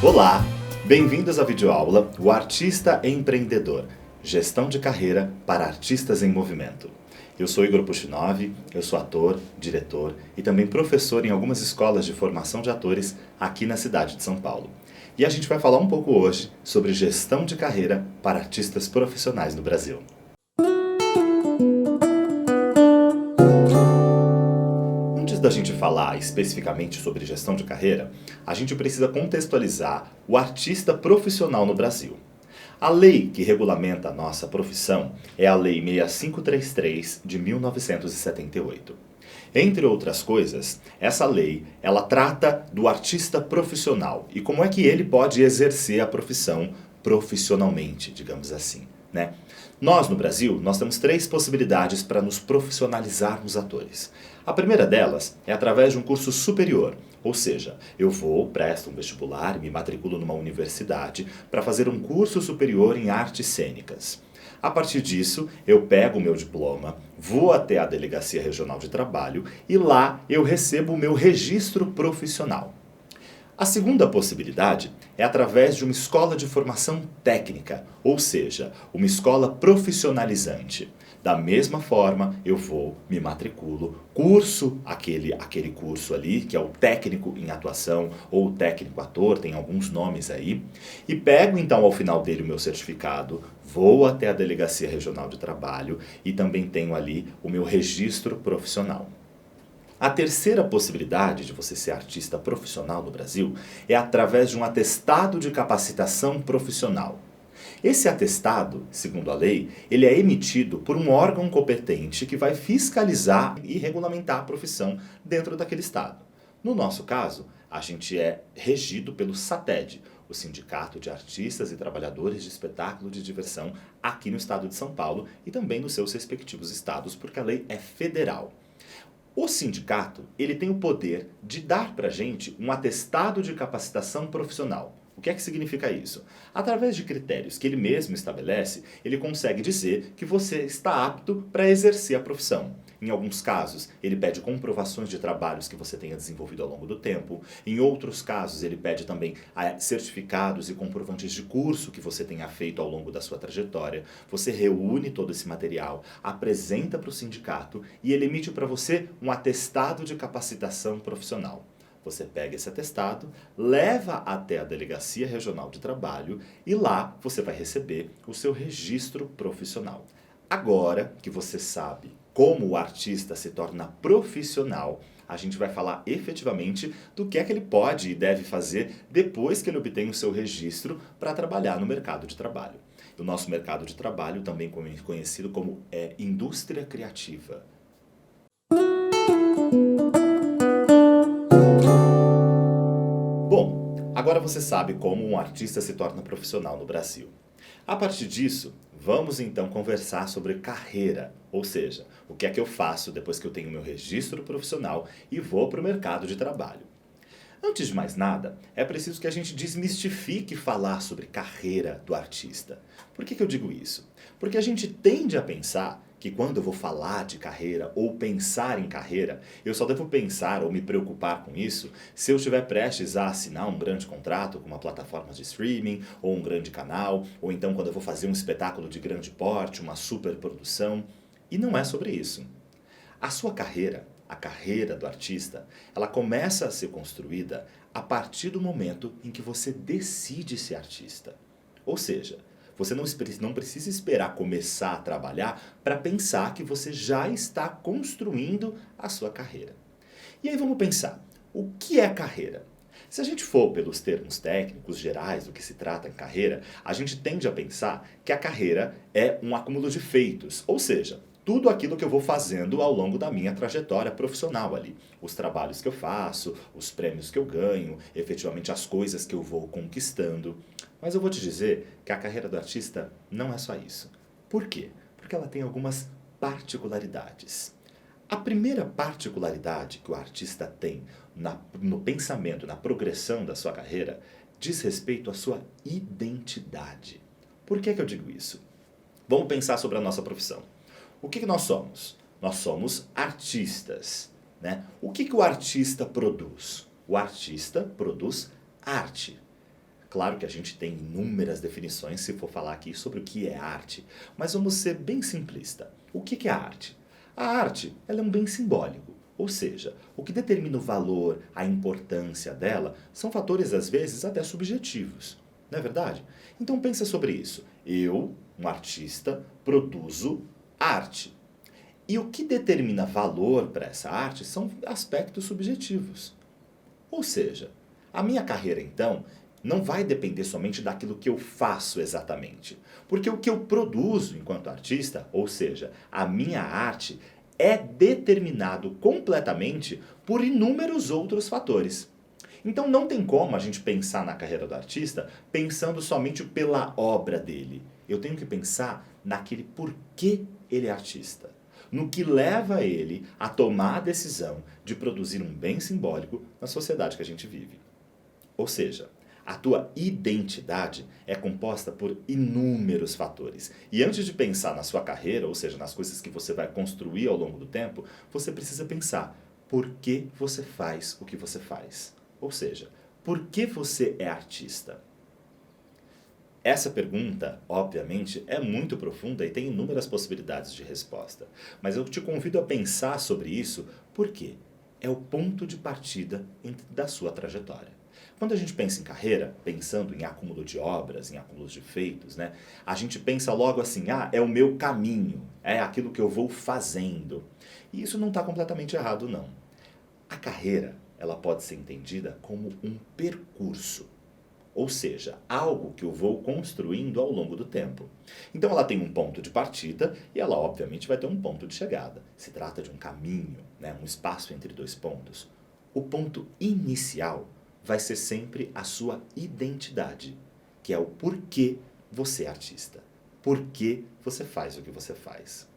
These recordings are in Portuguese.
Olá, bem-vindos à videoaula O Artista Empreendedor, Gestão de Carreira para Artistas em Movimento. Eu sou Igor Puchinov, eu sou ator, diretor e também professor em algumas escolas de formação de atores aqui na cidade de São Paulo. E a gente vai falar um pouco hoje sobre gestão de carreira para artistas profissionais no Brasil. Antes da gente falar especificamente sobre gestão de carreira, a gente precisa contextualizar o artista profissional no Brasil. A lei que regulamenta a nossa profissão é a Lei 6533 de 1978. Entre outras coisas, essa lei, ela trata do artista profissional e como é que ele pode exercer a profissão profissionalmente, digamos assim, né? Nós, no Brasil, nós temos 3 possibilidades para nos profissionalizarmos atores. A primeira delas é através de um curso superior, ou seja, eu presto um vestibular, me matriculo numa universidade para fazer um curso superior em artes cênicas. A partir disso, eu pego o meu diploma, vou até a Delegacia Regional de Trabalho e lá eu recebo o meu registro profissional. A segunda possibilidade é através de uma escola de formação técnica, ou seja, uma escola profissionalizante. Da mesma forma, eu me matriculo, curso aquele curso ali, que é o técnico em atuação ou o técnico ator, tem alguns nomes aí, e pego então ao final dele o meu certificado, vou até a Delegacia Regional de Trabalho e também tenho ali o meu registro profissional. A terceira possibilidade de você ser artista profissional no Brasil é através de um atestado de capacitação profissional. Esse atestado, segundo a lei, ele é emitido por um órgão competente que vai fiscalizar e regulamentar a profissão dentro daquele estado. No nosso caso, a gente é regido pelo SATED, o Sindicato de Artistas e Trabalhadores de Espetáculo de Diversão aqui no estado de São Paulo e também nos seus respectivos estados, porque a lei é federal. O sindicato, ele tem o poder de dar para a gente um atestado de capacitação profissional. O que é que significa isso? Através de critérios que ele mesmo estabelece, ele consegue dizer que você está apto para exercer a profissão. Em alguns casos, ele pede comprovações de trabalhos que você tenha desenvolvido ao longo do tempo. Em outros casos, ele pede também certificados e comprovantes de curso que você tenha feito ao longo da sua trajetória. Você reúne todo esse material, apresenta para o sindicato e ele emite para você um atestado de capacitação profissional. Você pega esse atestado, leva até a Delegacia Regional de Trabalho e lá você vai receber o seu registro profissional. Agora que você sabe como o artista se torna profissional, a gente vai falar efetivamente do que é que ele pode e deve fazer depois que ele obtém o seu registro para trabalhar no mercado de trabalho. O nosso mercado de trabalho, também conhecido como indústria criativa. Bom, agora você sabe como um artista se torna profissional no Brasil. A partir disso, vamos então conversar sobre carreira, ou seja, o que é que eu faço depois que eu tenho meu registro profissional e vou para o mercado de trabalho. Antes de mais nada, é preciso que a gente desmistifique falar sobre carreira do artista. Por que eu digo isso? Porque a gente tende a pensar que quando eu vou falar de carreira ou pensar em carreira, eu só devo pensar ou me preocupar com isso se eu estiver prestes a assinar um grande contrato com uma plataforma de streaming ou um grande canal, ou então quando eu vou fazer um espetáculo de grande porte, uma superprodução. E não é sobre isso. A sua carreira, a carreira do artista, ela começa a ser construída a partir do momento em que você decide ser artista. Ou seja, você não precisa esperar começar a trabalhar para pensar que você já está construindo a sua carreira. E aí vamos pensar, o que é carreira? Se a gente for pelos termos técnicos gerais do que se trata em carreira, a gente tende a pensar que a carreira é um acúmulo de feitos, ou seja, tudo aquilo que eu vou fazendo ao longo da minha trajetória profissional ali. Os trabalhos que eu faço, os prêmios que eu ganho, efetivamente as coisas que eu vou conquistando. Mas eu vou te dizer que a carreira do artista não é só isso. Por quê? Porque ela tem algumas particularidades. A primeira particularidade que o artista tem no pensamento, na progressão da sua carreira, diz respeito à sua identidade. Por que eu digo isso? Vamos pensar sobre a nossa profissão. O que nós somos? Nós somos artistas, né? O que o artista produz? O artista produz arte. Claro que a gente tem inúmeras definições se for falar aqui sobre o que é arte, mas vamos ser bem simplista. O que é a arte? A arte, ela é um bem simbólico, ou seja, o que determina o valor, a importância dela, são fatores às vezes até subjetivos, não é verdade? Então pensa sobre isso. Eu, um artista, produzo arte. E o que determina valor para essa arte são aspectos subjetivos. Ou seja, a minha carreira então não vai depender somente daquilo que eu faço exatamente. Porque o que eu produzo enquanto artista, ou seja, a minha arte, é determinado completamente por inúmeros outros fatores. Então não tem como a gente pensar na carreira do artista pensando somente pela obra dele. Eu tenho que pensar naquele porquê ele é artista. No que leva ele a tomar a decisão de produzir um bem simbólico na sociedade que a gente vive. Ou seja, a tua identidade é composta por inúmeros fatores. E antes de pensar na sua carreira, ou seja, nas coisas que você vai construir ao longo do tempo, você precisa pensar por que você faz o que você faz. Ou seja, por que você é artista? Essa pergunta, obviamente, é muito profunda e tem inúmeras possibilidades de resposta. Mas eu te convido a pensar sobre isso porque é o ponto de partida da sua trajetória. Quando a gente pensa em carreira, pensando em acúmulo de obras, em acúmulo de feitos, né, a gente pensa logo assim, é o meu caminho, é aquilo que eu vou fazendo. E isso não está completamente errado, não. A carreira, ela pode ser entendida como um percurso. Ou seja, algo que eu vou construindo ao longo do tempo. Então ela tem um ponto de partida e ela obviamente vai ter um ponto de chegada. Se trata de um caminho, né, um espaço entre dois pontos. O ponto inicial vai ser sempre a sua identidade, que é o porquê você é artista. Por que você faz o que você faz.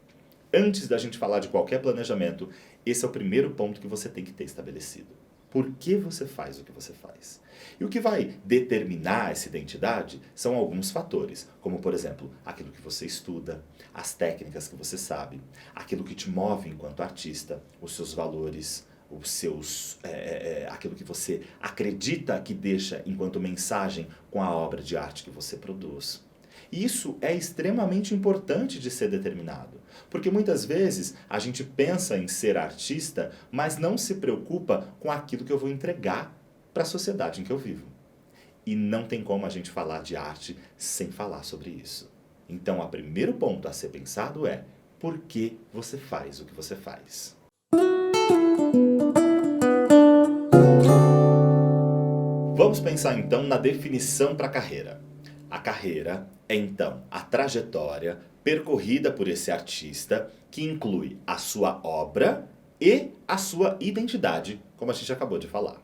Antes da gente falar de qualquer planejamento, esse é o primeiro ponto que você tem que ter estabelecido. Por que você faz o que você faz? E o que vai determinar essa identidade são alguns fatores, como por exemplo, aquilo que você estuda, as técnicas que você sabe, aquilo que te move enquanto artista, os seus valores, aquilo que você acredita que deixa enquanto mensagem com a obra de arte que você produz. E isso é extremamente importante de ser determinado, porque muitas vezes a gente pensa em ser artista, mas não se preocupa com aquilo que eu vou entregar para a sociedade em que eu vivo. E não tem como a gente falar de arte sem falar sobre isso. Então, o primeiro ponto a ser pensado é por que você faz o que você faz. Vamos pensar então na definição para a carreira. A carreira é então a trajetória percorrida por esse artista que inclui a sua obra e a sua identidade, como a gente acabou de falar.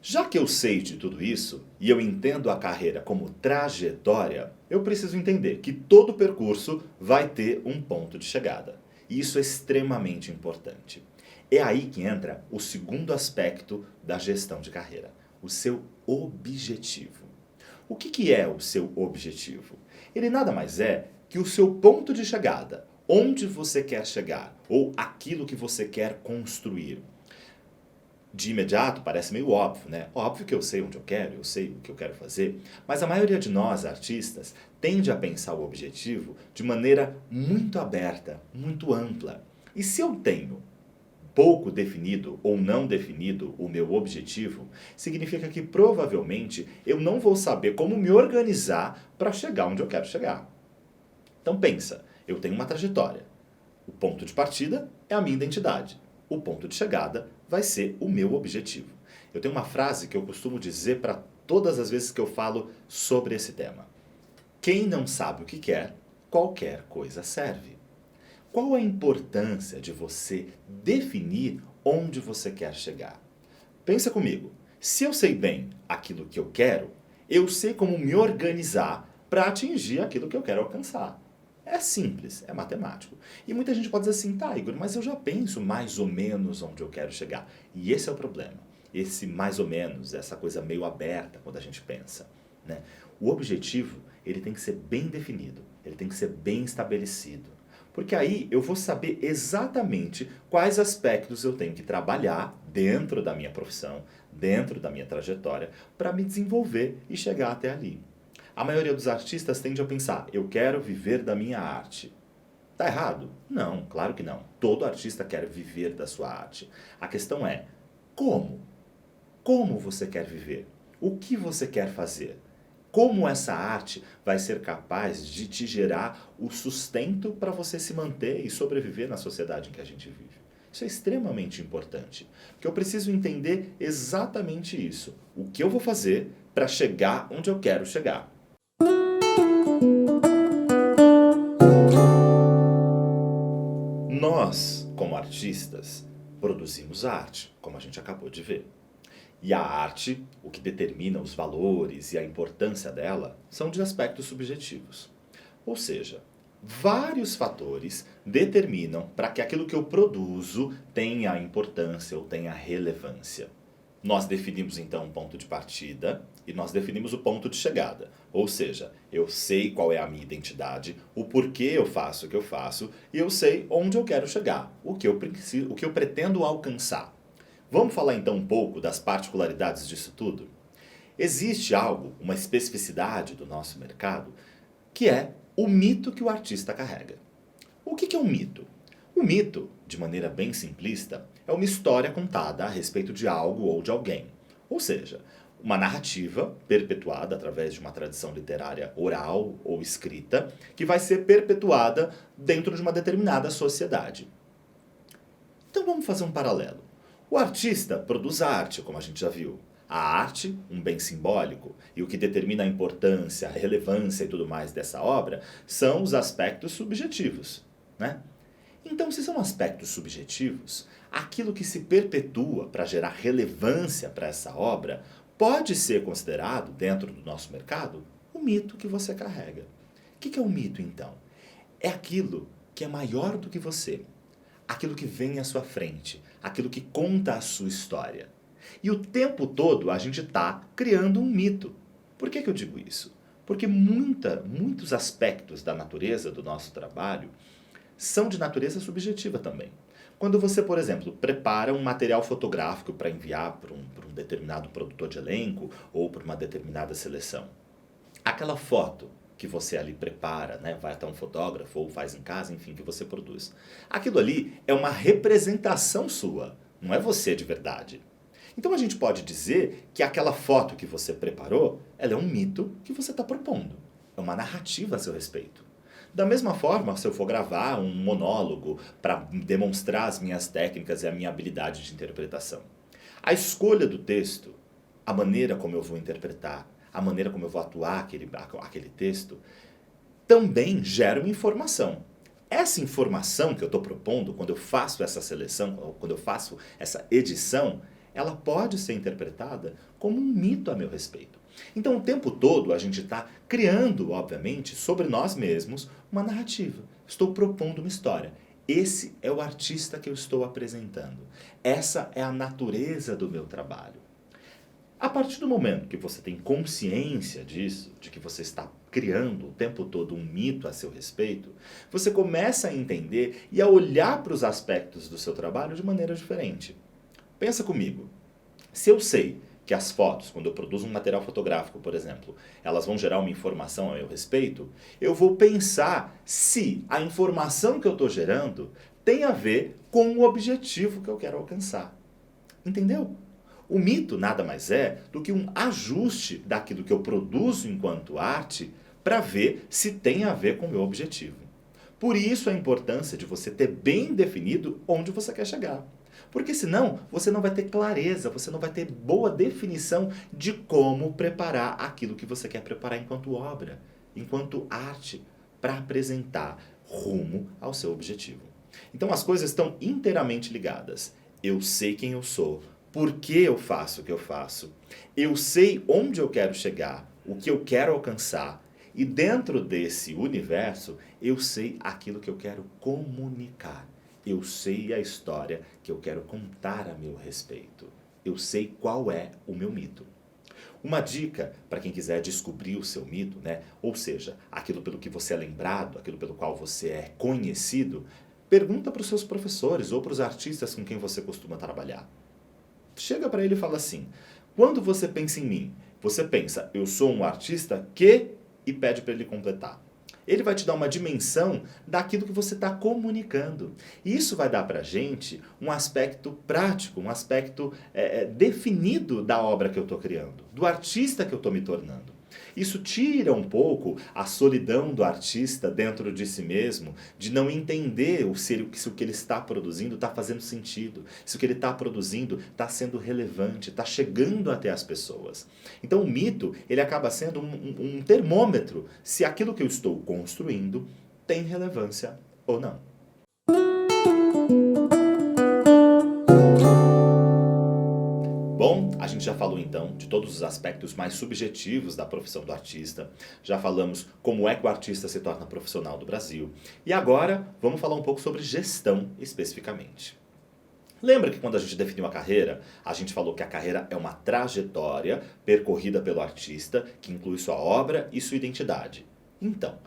Já que eu sei de tudo isso e eu entendo a carreira como trajetória, eu preciso entender que todo percurso vai ter um ponto de chegada. E isso é extremamente importante. É aí que entra o segundo aspecto da gestão de carreira, o seu objetivo. O que é o seu objetivo? Ele nada mais é que o seu ponto de chegada, onde você quer chegar, ou aquilo que você quer construir. De imediato parece meio óbvio, né? Óbvio que eu sei onde eu quero, eu sei o que eu quero fazer, mas a maioria de nós, artistas, tende a pensar o objetivo de maneira muito aberta, muito ampla. E se eu tenho pouco definido ou não definido o meu objetivo, significa que provavelmente eu não vou saber como me organizar para chegar onde eu quero chegar. Então pensa, eu tenho uma trajetória. O ponto de partida é a minha identidade. O ponto de chegada vai ser o meu objetivo. Eu tenho uma frase que eu costumo dizer para todas as vezes que eu falo sobre esse tema. Quem não sabe o que quer, qualquer coisa serve. Qual a importância de você definir onde você quer chegar? Pensa comigo, se eu sei bem aquilo que eu quero, eu sei como me organizar para atingir aquilo que eu quero alcançar. É simples, é matemático. E muita gente pode dizer assim, tá, Igor, mas eu já penso mais ou menos onde eu quero chegar. E esse é o problema. Esse mais ou menos, essa coisa meio aberta quando a gente pensa, né? O objetivo, ele tem que ser bem definido, ele tem que ser bem estabelecido. Porque aí eu vou saber exatamente quais aspectos eu tenho que trabalhar dentro da minha profissão, dentro da minha trajetória, para me desenvolver e chegar até ali. A maioria dos artistas tende a pensar, eu quero viver da minha arte. Tá errado? Não, claro que não. Todo artista quer viver da sua arte. A questão é, como? Como você quer viver? O que você quer fazer? Como essa arte vai ser capaz de te gerar o sustento para você se manter e sobreviver na sociedade em que a gente vive? Isso é extremamente importante, porque eu preciso entender exatamente isso. O que eu vou fazer para chegar onde eu quero chegar. Nós, como artistas, produzimos arte, como a gente acabou de ver. E a arte, o que determina os valores e a importância dela, são de aspectos subjetivos. Ou seja, vários fatores determinam para que aquilo que eu produzo tenha importância ou tenha relevância. Nós definimos então um ponto de partida e nós definimos o ponto de chegada. Ou seja, eu sei qual é a minha identidade, o porquê eu faço o que eu faço e eu sei onde eu quero chegar, o que eu pretendo alcançar. Vamos falar então um pouco das particularidades disso tudo? Existe algo, uma especificidade do nosso mercado, que é o mito que o artista carrega. O que é um mito? O mito, de maneira bem simplista, é uma história contada a respeito de algo ou de alguém. Ou seja, uma narrativa perpetuada através de uma tradição literária oral ou escrita, que vai ser perpetuada dentro de uma determinada sociedade. Então vamos fazer um paralelo. O artista produz arte, como a gente já viu. A arte, um bem simbólico, e o que determina a importância, a relevância e tudo mais dessa obra são os aspectos subjetivos, né? Então, se são aspectos subjetivos, aquilo que se perpetua para gerar relevância para essa obra pode ser considerado, dentro do nosso mercado, o mito que você carrega. O que é um mito, então? É aquilo que é maior do que você, aquilo que vem à sua frente, aquilo que conta a sua história. E o tempo todo a gente está criando um mito. Por que eu digo isso? Porque muitos aspectos da natureza do nosso trabalho são de natureza subjetiva também. Quando você, por exemplo, prepara um material fotográfico para enviar para um determinado produtor de elenco ou para uma determinada seleção, aquela foto que você ali prepara, né, vai até um fotógrafo ou faz em casa, enfim, que você produz. Aquilo ali é uma representação sua, não é você de verdade. Então a gente pode dizer que aquela foto que você preparou, ela é um mito que você está propondo. É uma narrativa a seu respeito. Da mesma forma, se eu for gravar um monólogo para demonstrar as minhas técnicas e a minha habilidade de interpretação, a escolha do texto, a maneira como eu vou interpretar, a maneira como eu vou atuar aquele texto, também gera uma informação. Essa informação que eu estou propondo, quando eu faço essa seleção, quando eu faço essa edição, ela pode ser interpretada como um mito a meu respeito. Então, o tempo todo a gente está criando, obviamente, sobre nós mesmos uma narrativa. Estou propondo uma história. Esse é o artista que eu estou apresentando. Essa é a natureza do meu trabalho. A partir do momento que você tem consciência disso, de que você está criando o tempo todo um mito a seu respeito, você começa a entender e a olhar para os aspectos do seu trabalho de maneira diferente. Pensa comigo. Se eu sei que as fotos, quando eu produzo um material fotográfico, por exemplo, elas vão gerar uma informação a meu respeito, eu vou pensar se a informação que eu estou gerando tem a ver com o objetivo que eu quero alcançar. Entendeu? O mito nada mais é do que um ajuste daquilo que eu produzo enquanto arte para ver se tem a ver com o meu objetivo. Por isso a importância de você ter bem definido onde você quer chegar. Porque senão você não vai ter clareza, você não vai ter boa definição de como preparar aquilo que você quer preparar enquanto obra, enquanto arte, para apresentar rumo ao seu objetivo. Então as coisas estão inteiramente ligadas. Eu sei quem eu sou, por que eu faço o que eu faço, eu sei onde eu quero chegar, o que eu quero alcançar, e dentro desse universo eu sei aquilo que eu quero comunicar. Eu sei a história que eu quero contar a meu respeito. Eu sei qual é o meu mito. Uma dica para quem quiser descobrir o seu mito, né? Ou seja, aquilo pelo que você é lembrado, aquilo pelo qual você é conhecido, pergunta para os seus professores ou para os artistas com quem você costuma trabalhar. Chega para ele e fala assim: quando você pensa em mim, você pensa, eu sou um artista que, e pede para ele completar. Ele vai te dar uma dimensão daquilo que você está comunicando. E isso vai dar para a gente um aspecto prático, um aspecto definido da obra que eu estou criando, do artista que eu estou me tornando. Isso tira um pouco a solidão do artista dentro de si mesmo, de não entender se o que ele está produzindo está fazendo sentido, se o que ele está produzindo está sendo relevante, está chegando até as pessoas. Então o mito, ele acaba sendo um termômetro se aquilo que eu estou construindo tem relevância ou não. Bom, a gente já falou então de todos os aspectos mais subjetivos da profissão do artista, já falamos como é que o artista se torna profissional do Brasil, e agora vamos falar um pouco sobre gestão especificamente. Lembra que quando a gente definiu a carreira, a gente falou que a carreira é uma trajetória percorrida pelo artista que inclui sua obra e sua identidade. Então,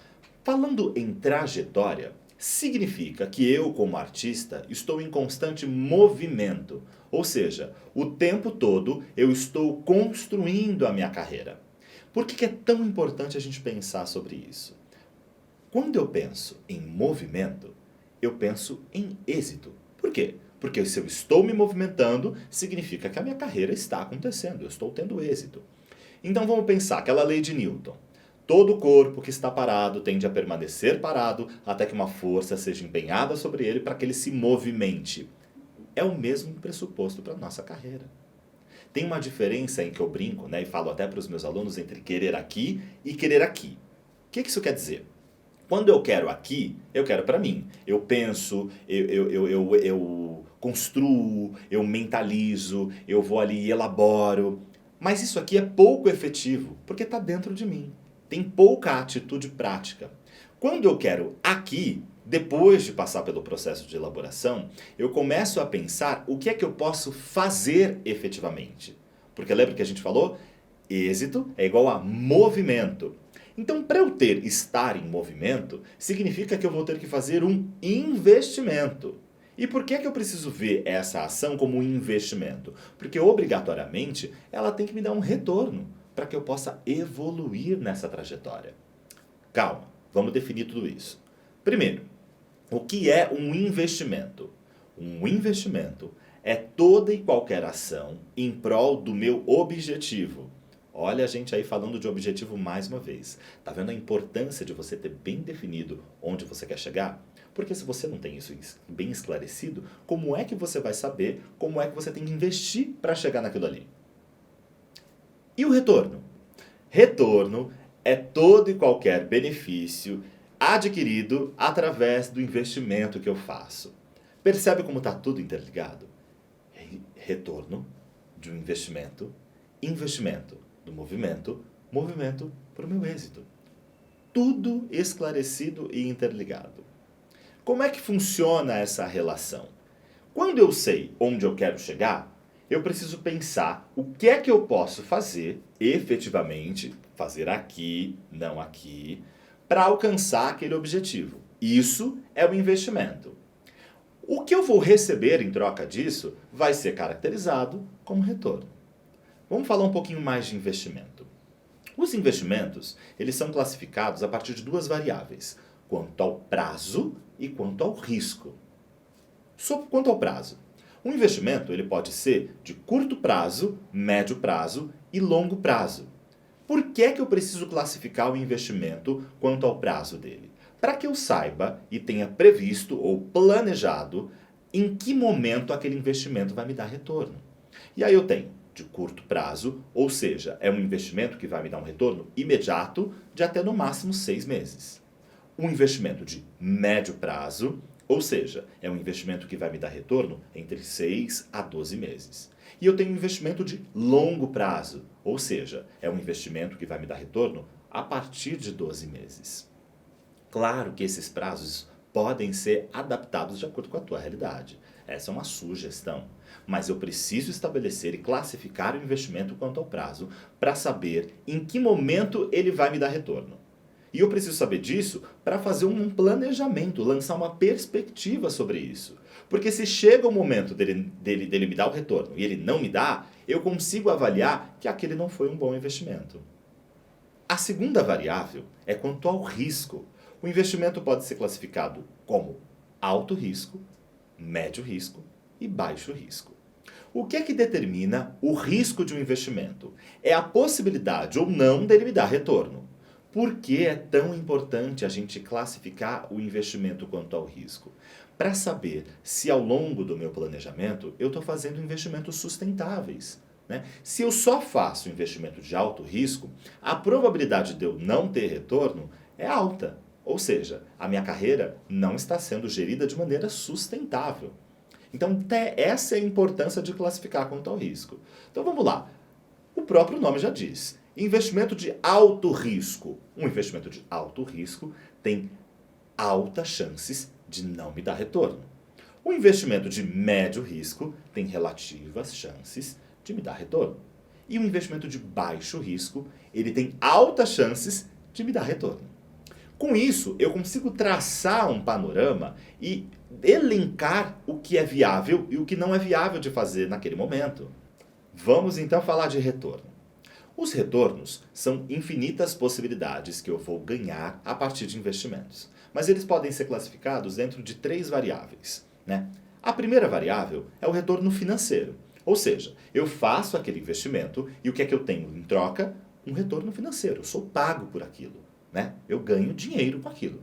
falando em trajetória, significa que eu, como artista, estou em constante movimento. Ou seja, o tempo todo eu estou construindo a minha carreira. Por que é tão importante a gente pensar sobre isso? Quando eu penso em movimento, eu penso em êxito. Por quê? Porque se eu estou me movimentando, significa que a minha carreira está acontecendo, eu estou tendo êxito. Então vamos pensar aquela lei de Newton. Todo corpo que está parado tende a permanecer parado até que uma força seja empenhada sobre ele para que ele se movimente. É o mesmo pressuposto para a nossa carreira. Tem uma diferença em que eu brinco, e falo até para os meus alunos, entre querer aqui e querer aqui. O que isso quer dizer? Quando eu quero aqui, eu quero para mim. Eu penso, eu construo, eu mentalizo, eu vou ali e elaboro. Mas isso aqui é pouco efetivo, porque está dentro de mim. Tem pouca atitude prática. Quando eu quero aqui, depois de passar pelo processo de elaboração, eu começo a pensar o que é que eu posso fazer efetivamente. Porque lembra que a gente falou? Êxito é igual a movimento. Então, para eu estar em movimento, significa que eu vou ter que fazer um investimento. E por que eu preciso ver essa ação como um investimento? Porque, obrigatoriamente, ela tem que me dar um retorno para que eu possa evoluir nessa trajetória. Calma, vamos definir tudo isso. Primeiro, o que é um investimento? Um investimento é toda e qualquer ação em prol do meu objetivo. Olha a gente aí falando de objetivo mais uma vez. Tá vendo a importância de você ter bem definido onde você quer chegar? Porque se você não tem isso bem esclarecido, como é que você vai saber como é que você tem que investir para chegar naquilo ali? E o retorno? Retorno é todo e qualquer benefício adquirido através do investimento que eu faço. Percebe como está tudo interligado? Retorno de um investimento, investimento do movimento, movimento para o meu êxito. Tudo esclarecido e interligado. Como é que funciona essa relação? Quando eu sei onde eu quero chegar, eu preciso pensar o que é que eu posso fazer efetivamente, fazer aqui, não aqui, para alcançar aquele objetivo. Isso é o investimento. O que eu vou receber em troca disso vai ser caracterizado como retorno. Vamos falar um pouquinho mais de investimento. Os investimentos, eles são classificados a partir de duas variáveis, quanto ao prazo e quanto ao risco. Quanto ao prazo, um investimento ele pode ser de curto prazo, médio prazo e longo prazo. Por que eu preciso classificar o investimento quanto ao prazo dele? Para que eu saiba e tenha previsto ou planejado em que momento aquele investimento vai me dar retorno. E aí eu tenho de curto prazo, ou seja, é um investimento que vai me dar um retorno imediato de até no máximo 6 meses. Um investimento de médio prazo, ou seja, é um investimento que vai me dar retorno entre 6 a 12 meses. E eu tenho um investimento de longo prazo, ou seja, é um investimento que vai me dar retorno a partir de 12 meses. Claro que esses prazos podem ser adaptados de acordo com a tua realidade. Essa é uma sugestão. Mas eu preciso estabelecer e classificar o investimento quanto ao prazo para saber em que momento ele vai me dar retorno. E eu preciso saber disso para fazer um planejamento, lançar uma perspectiva sobre isso. Porque se chega o momento dele me dar o retorno e ele não me dá, eu consigo avaliar que aquele não foi um bom investimento. A segunda variável é quanto ao risco. O investimento pode ser classificado como alto risco, médio risco e baixo risco. O que é que determina o risco de um investimento? É a possibilidade ou não dele me dar retorno. Por que é tão importante a gente classificar o investimento quanto ao risco? Para saber se ao longo do meu planejamento eu estou fazendo investimentos sustentáveis. Né? Se eu só faço investimento de alto risco, a probabilidade de eu não ter retorno é alta. Ou seja, a minha carreira não está sendo gerida de maneira sustentável. Então, essa é a importância de classificar quanto ao risco. Então, vamos lá. O próprio nome já diz. Investimento de alto risco. Um investimento de alto risco tem altas chances de não me dar retorno. O investimento de médio risco tem relativas chances de me dar retorno. E o investimento de baixo risco, ele tem altas chances de me dar retorno. Com isso, eu consigo traçar um panorama e elencar o que é viável e o que não é viável de fazer naquele momento. Vamos então falar de retorno. Os retornos são infinitas possibilidades que eu vou ganhar a partir de investimentos. Mas eles podem ser classificados dentro de 3 variáveis. Né? A primeira variável é o retorno financeiro. Ou seja, eu faço aquele investimento e o que é que eu tenho em troca? Um retorno financeiro. Eu sou pago por aquilo. Né? Eu ganho dinheiro com aquilo.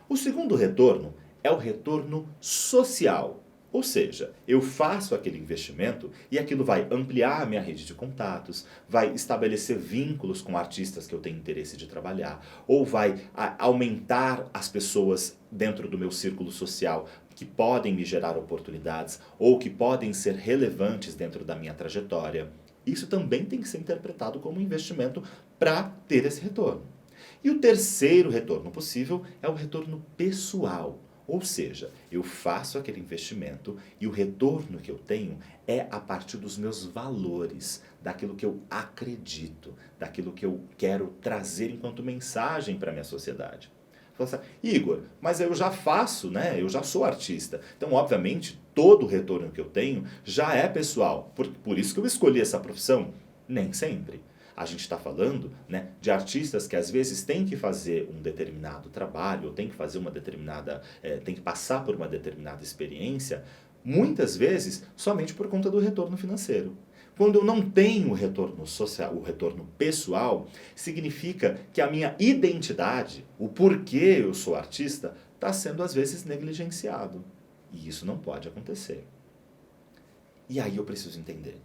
O segundo retorno é o retorno social. Ou seja, eu faço aquele investimento e aquilo vai ampliar a minha rede de contatos, vai estabelecer vínculos com artistas que eu tenho interesse de trabalhar, ou vai aumentar as pessoas dentro do meu círculo social que podem me gerar oportunidades ou que podem ser relevantes dentro da minha trajetória. Isso também tem que ser interpretado como um investimento para ter esse retorno. E o terceiro retorno possível é o retorno pessoal. Ou seja, eu faço aquele investimento e o retorno que eu tenho é a partir dos meus valores, daquilo que eu acredito, daquilo que eu quero trazer enquanto mensagem para a minha sociedade. Assim, Igor, mas eu já faço, né? Eu já sou artista. Então, obviamente, todo o retorno que eu tenho já é pessoal. Por isso que eu escolhi essa profissão? Nem sempre. A gente está falando, né, de artistas que às vezes têm que fazer um determinado trabalho, ou têm que fazer uma determinada, têm que passar por uma determinada experiência, muitas vezes somente por conta do retorno financeiro. Quando eu não tenho o retorno social, o retorno pessoal, significa que a minha identidade, o porquê eu sou artista, está sendo às vezes negligenciado. E isso não pode acontecer. E aí eu preciso entender.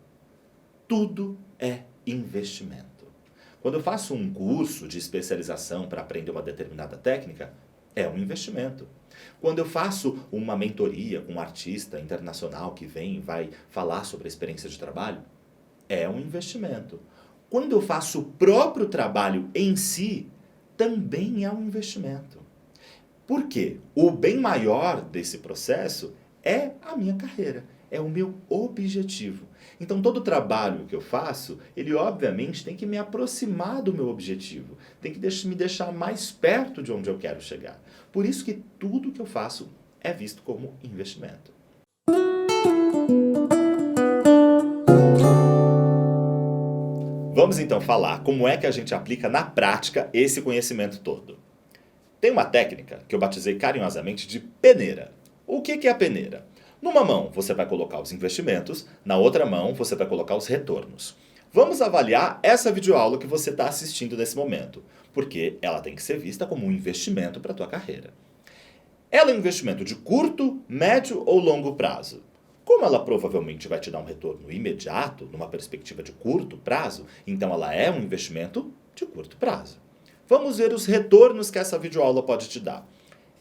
Tudo é investimento. Quando eu faço um curso de especialização para aprender uma determinada técnica, é um investimento. Quando eu faço uma mentoria com um artista internacional que vem e vai falar sobre a experiência de trabalho, é um investimento. Quando eu faço o próprio trabalho em si, também é um investimento. Por quê? O bem maior desse processo é a minha carreira, é o meu objetivo. Então, todo trabalho que eu faço, ele obviamente tem que me aproximar do meu objetivo, tem que me deixar mais perto de onde eu quero chegar. Por isso que tudo que eu faço é visto como investimento. Vamos então falar como é que a gente aplica na prática esse conhecimento todo. Tem uma técnica que eu batizei carinhosamente de peneira. O que é a peneira? Numa mão você vai colocar os investimentos, na outra mão você vai colocar os retornos. Vamos avaliar essa videoaula que você está assistindo nesse momento, porque ela tem que ser vista como um investimento para a tua carreira. Ela é um investimento de curto, médio ou longo prazo? Como ela provavelmente vai te dar um retorno imediato, numa perspectiva de curto prazo, então ela é um investimento de curto prazo. Vamos ver os retornos que essa videoaula pode te dar.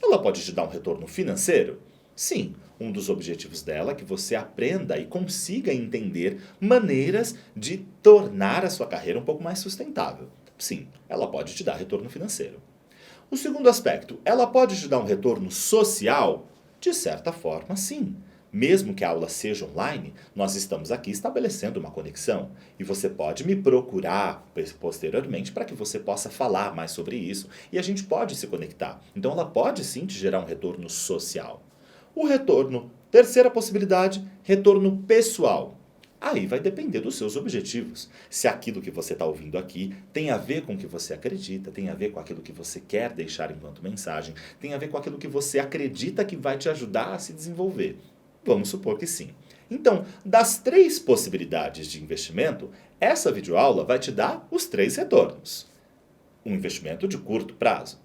Ela pode te dar um retorno financeiro? Sim, um dos objetivos dela é que você aprenda e consiga entender maneiras de tornar a sua carreira um pouco mais sustentável. Sim, ela pode te dar retorno financeiro. O segundo aspecto, ela pode te dar um retorno social? De certa forma, sim. Mesmo que a aula seja online, nós estamos aqui estabelecendo uma conexão e você pode me procurar posteriormente para que você possa falar mais sobre isso e a gente pode se conectar. Então ela pode sim te gerar um retorno social. O retorno, terceira possibilidade, retorno pessoal. Aí vai depender dos seus objetivos. Se aquilo que você está ouvindo aqui tem a ver com o que você acredita, tem a ver com aquilo que você quer deixar enquanto mensagem, tem a ver com aquilo que você acredita que vai te ajudar a se desenvolver. Vamos supor que sim. Então, das 3 possibilidades de investimento, essa videoaula vai te dar os 3 retornos. Um investimento de curto prazo.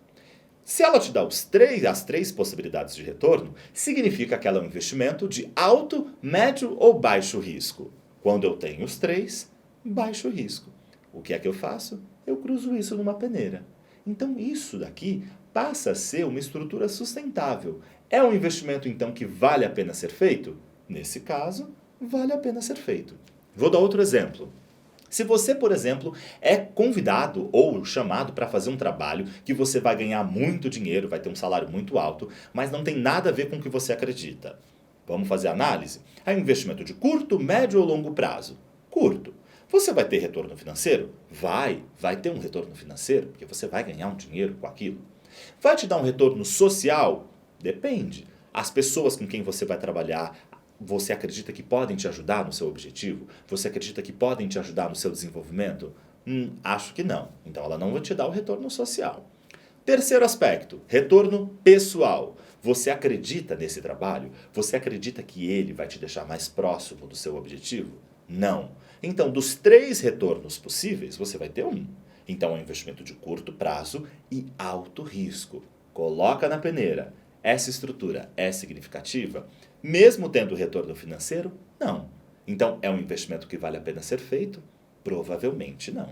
Se ela te dá as 3 possibilidades de retorno, significa que ela é um investimento de alto, médio ou baixo risco. Quando eu tenho os 3, baixo risco. O que é que eu faço? Eu cruzo isso numa peneira. Então isso daqui passa a ser uma estrutura sustentável. É um investimento então que vale a pena ser feito? Nesse caso, vale a pena ser feito. Vou dar outro exemplo. Se você, por exemplo, é convidado ou chamado para fazer um trabalho que você vai ganhar muito dinheiro, vai ter um salário muito alto, mas não tem nada a ver com o que você acredita. Vamos fazer a análise? É um investimento de curto, médio ou longo prazo? Curto. Você vai ter retorno financeiro? Vai ter um retorno financeiro, porque você vai ganhar um dinheiro com aquilo. Vai te dar um retorno social? Depende. As pessoas com quem você vai trabalhar, você acredita que podem te ajudar no seu objetivo? Você acredita que podem te ajudar no seu desenvolvimento? Acho que não. Então ela não vai te dar o retorno social. Terceiro aspecto, retorno pessoal. Você acredita nesse trabalho? Você acredita que ele vai te deixar mais próximo do seu objetivo? Não. Então, dos 3 retornos possíveis, você vai ter um. Então, é um investimento de curto prazo e alto risco. Coloca na peneira. Essa estrutura é significativa? Mesmo tendo retorno financeiro? Não. Então, é um investimento que vale a pena ser feito? Provavelmente não.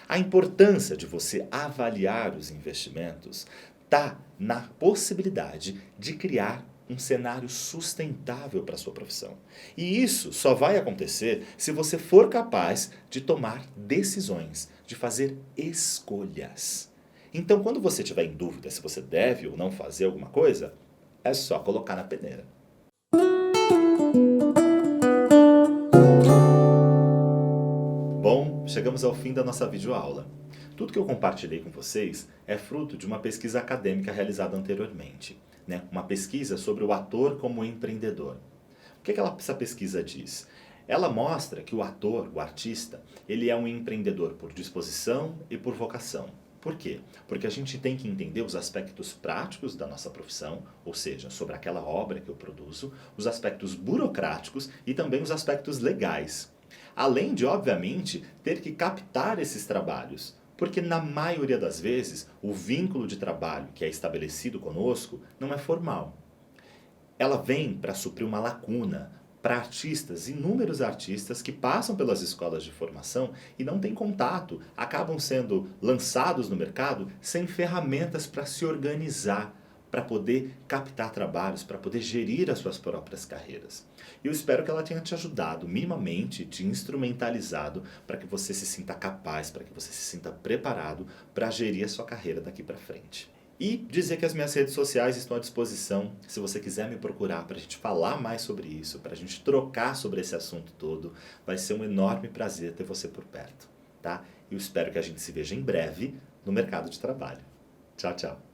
A importância de você avaliar os investimentos está na possibilidade de criar um cenário sustentável para a sua profissão. E isso só vai acontecer se você for capaz de tomar decisões, de fazer escolhas. Então, quando você estiver em dúvida se você deve ou não fazer alguma coisa, é só colocar na peneira. Bom, chegamos ao fim da nossa videoaula. Tudo que eu compartilhei com vocês é fruto de uma pesquisa acadêmica realizada anteriormente, né? Uma pesquisa sobre o ator como empreendedor. O que essa pesquisa diz? Ela mostra que o ator, o artista, ele é um empreendedor por disposição e por vocação. Por quê? Porque a gente tem que entender os aspectos práticos da nossa profissão, ou seja, sobre aquela obra que eu produzo, os aspectos burocráticos e também os aspectos legais. Além de, obviamente, ter que captar esses trabalhos, porque na maioria das vezes o vínculo de trabalho que é estabelecido conosco não é formal. Ela vem para suprir uma lacuna para artistas, inúmeros artistas que passam pelas escolas de formação e não têm contato, acabam sendo lançados no mercado sem ferramentas para se organizar, para poder captar trabalhos, para poder gerir as suas próprias carreiras. E eu espero que ela tenha te ajudado minimamente, te instrumentalizado para que você se sinta capaz, para que você se sinta preparado para gerir a sua carreira daqui para frente. E dizer que as minhas redes sociais estão à disposição, se você quiser me procurar para a gente falar mais sobre isso, para a gente trocar sobre esse assunto todo, vai ser um enorme prazer ter você por perto, tá? Eu espero que a gente se veja em breve no mercado de trabalho. Tchau, tchau.